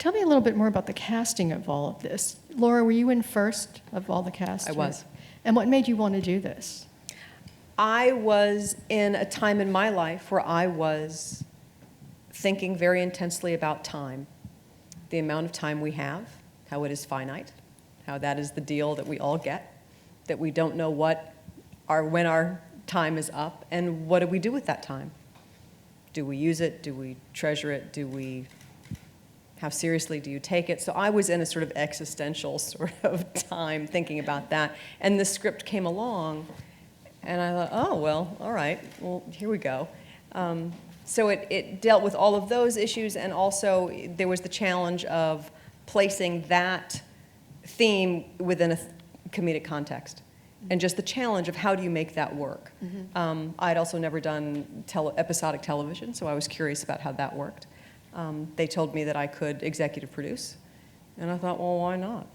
Tell me a little bit more about the casting of all of this. Laura, were you in first of all the cast? I was. And what made you want to do this? I was in a time in my life where I was thinking very intensely about time, the amount of time we have, how it is finite, how that is the deal that we all get, that we don't know when our time is up, and what do we do with that time? Do we use it? Do we treasure it? How seriously do you take it? So I was in a sort of existential sort of time thinking about that, and the script came along, and I thought, oh, well, all right, well, here we go. So it dealt with all of those issues, and also there was the challenge of placing that theme within a comedic context, and just the challenge of how do you make that work. Mm-hmm. I'd also never done episodic television, so I was curious about how that worked. They told me that I could executive produce, and I thought, well, why not?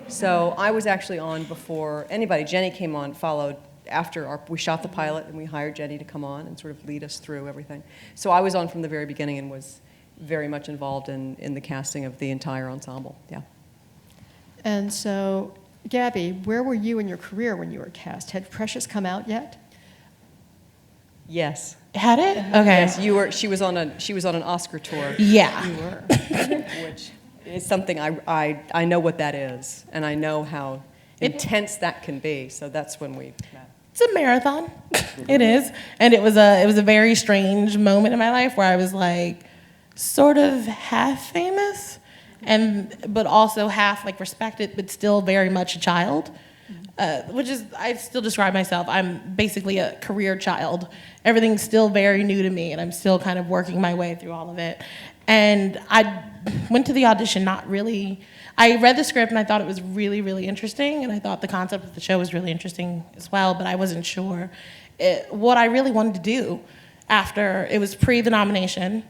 So I was actually on before anybody. Jenny came on, followed after we shot the pilot, and we hired Jenny to come on and sort of lead us through everything. So I was on from the very beginning and was very much involved in the casting of the entire ensemble, yeah. And so, Gabby, where were you in your career when you were cast? Had Precious come out yet? Yes. Had it? Okay. Yes, she was on an Oscar tour. Yeah. You were. Which is something I know what that is, and I know how intense that can be. So that's when we met. It's a marathon. It is. And it was a very strange moment in my life where I was like sort of half famous but also half like respected, but still very much a child. Which is, I still describe myself, I'm basically a career child. Everything's still very new to me, and I'm still kind of working my way through all of it. And I went to the audition not really, I read the script and I thought it was really, really interesting, and I thought the concept of the show was really interesting as well, but I wasn't sure what I really wanted to do after. It was pre the nomination,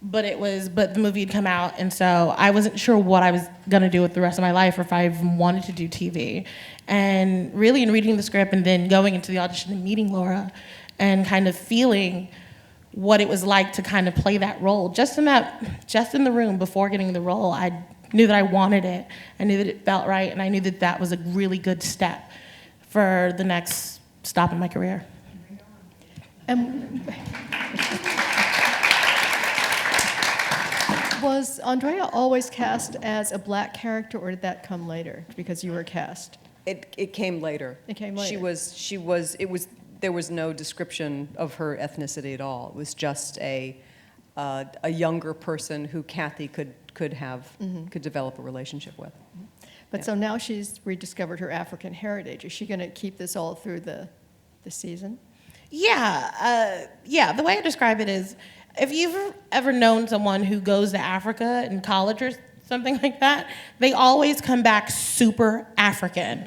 but the movie had come out, and so I wasn't sure what I was gonna do with the rest of my life, or if I even wanted to do TV. And really in reading the script and then going into the audition and meeting Laura and kind of feeling what it was like to kind of play that role, just in the room before getting the role, I knew that I wanted it. I knew that it felt right, and I knew that that was a really good step for the next stop in my career. Was Andrea always cast as a black character, or did that come later because you were cast? It came later. It came later. There was no description of her ethnicity at all. It was just a younger person who Cathy could develop a relationship with. But so now she's rediscovered her African heritage. Is she going to keep this all through the season? Yeah. The way I describe it is, if you've ever known someone who goes to Africa in college or something like that, they always come back super African.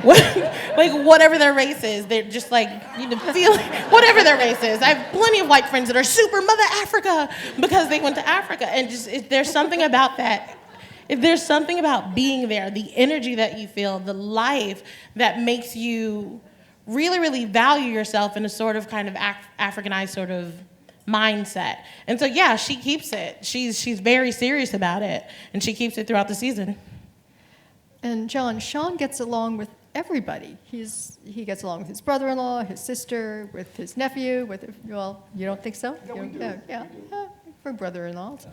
Like, whatever their race is, they're just like, feel whatever their race is. I have plenty of white friends that are super Mother Africa because they went to Africa. And just, there's something about that. If there's something about being there, the energy that you feel, the life that makes you really, really value yourself in a sort of kind of Africanized sort of mindset. And so, yeah, she keeps it. She's very serious about it, and she keeps it throughout the season. And John, Sean gets along with everybody. He gets along with his brother-in-law, his sister, with his nephew, well, you don't think so? Yeah, we do. Yeah, for brother-in-laws.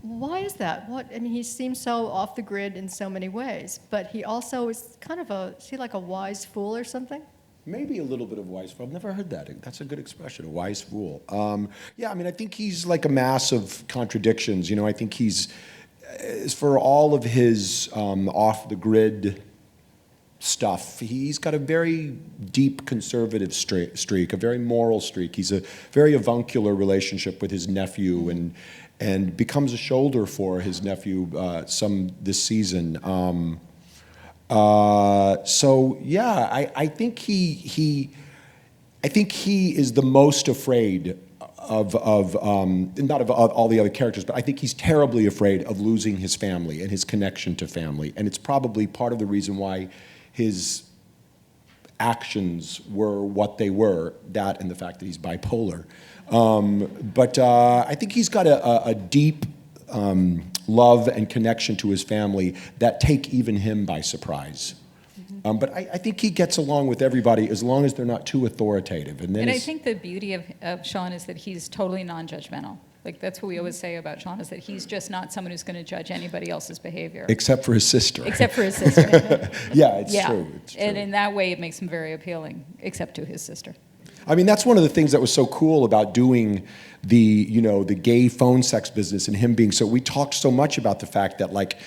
Why is that? He seems so off the grid in so many ways, but he also is kind of is he like a wise fool or something? Maybe a little bit of wise fool. I've never heard that. That's a good expression, a wise fool. I think he's like a mass of contradictions. I think he's, for all of his off-the-grid stuff, he's got a very deep conservative streak, a very moral streak. He's a very avuncular relationship with his nephew, and becomes a shoulder for his nephew this season. I think he is the most afraid of not of all the other characters, but I think he's terribly afraid of losing his family and his connection to family, and it's probably part of the reason why his actions were what they were. That and the fact that he's bipolar, but I think he's got a deep love and connection to his family that take even him by surprise. But I think he gets along with everybody as long as they're not too authoritative. And then And I think the beauty of Sean is that he's totally non-judgmental. Like, that's what we always say about Sean, is that he's just not someone who's going to judge anybody else's behavior. except for his sister. Except for his sister. Yeah, it's Yeah. true. It's true. And in that way, it makes him very appealing, except to his sister. I mean, that's one of the things that was so cool about doing the gay phone sex business and him being so. We talked so much about the fact that, like,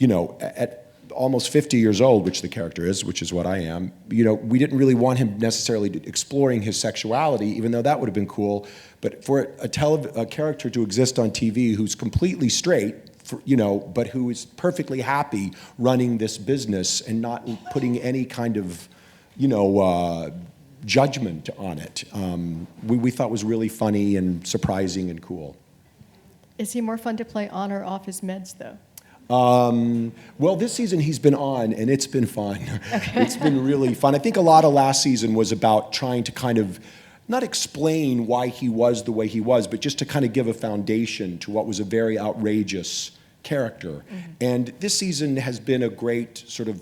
at almost 50 years old, which the character is, which is what I am, we didn't really want him necessarily exploring his sexuality, even though that would have been cool. But for a character to exist on TV who's completely straight, but who is perfectly happy running this business and not putting any kind of, judgment on it, we thought was really funny and surprising and cool. Is he more fun to play on or off his meds, though? Well, this season he's been on, and it's been fun. It's been really fun. I think a lot of last season was about trying to kind of not explain why he was the way he was, but just to kind of give a foundation to what was a very outrageous character. And this season has been a great sort of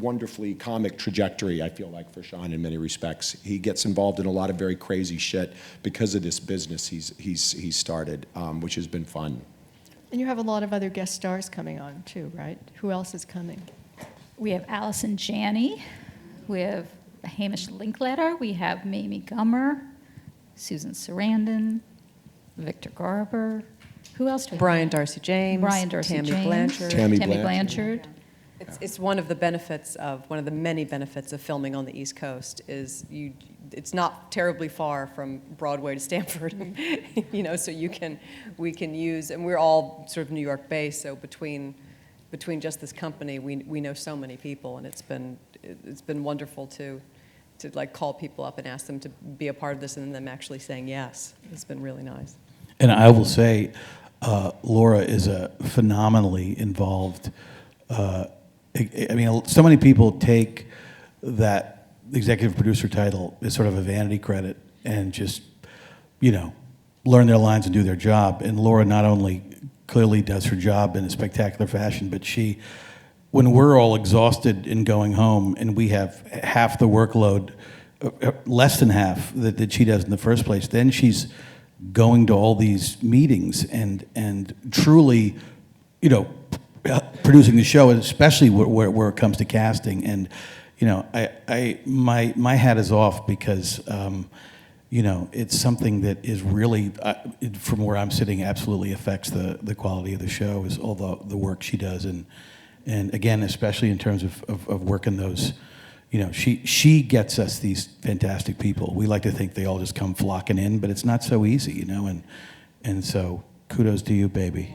wonderfully comic trajectory, I feel like, for Sean in many respects. He gets involved in a lot of very crazy shit because of this business he's started, which has been fun. And you have a lot of other guest stars coming on, too, right? Who else is coming? We have Allison Janney. We have Hamish Linklater. We have Mamie Gummer, Susan Sarandon, Victor Garber. Who else do we have? Brian Darcy James, Brian Darcy Tammy James. Blanchard. Tammy Blanchard. It's one of the many benefits of filming on the East Coast is it's not terribly far from Broadway to Stanford, so we can use, and we're all sort of New York based, so between just this company, we know so many people, and it's been wonderful to like call people up and ask them to be a part of this, and them actually saying yes. It's been really nice. And I will say, Laura is a phenomenally involved. I mean, so many people take that executive producer title as sort of a vanity credit and just, learn their lines and do their job. And Laura not only clearly does her job in a spectacular fashion, but when we're all exhausted and going home and we have half the workload, less than half that she does in the first place, then she's going to all these meetings and truly, producing the show, especially where it comes to casting. And my hat is off because it's something that is really, from where I'm sitting, absolutely affects the quality of the show, is all the work she does. And again, especially in terms of working those, she gets us these fantastic people. We like to think they all just come flocking in, but it's not so easy, and so kudos to you, baby.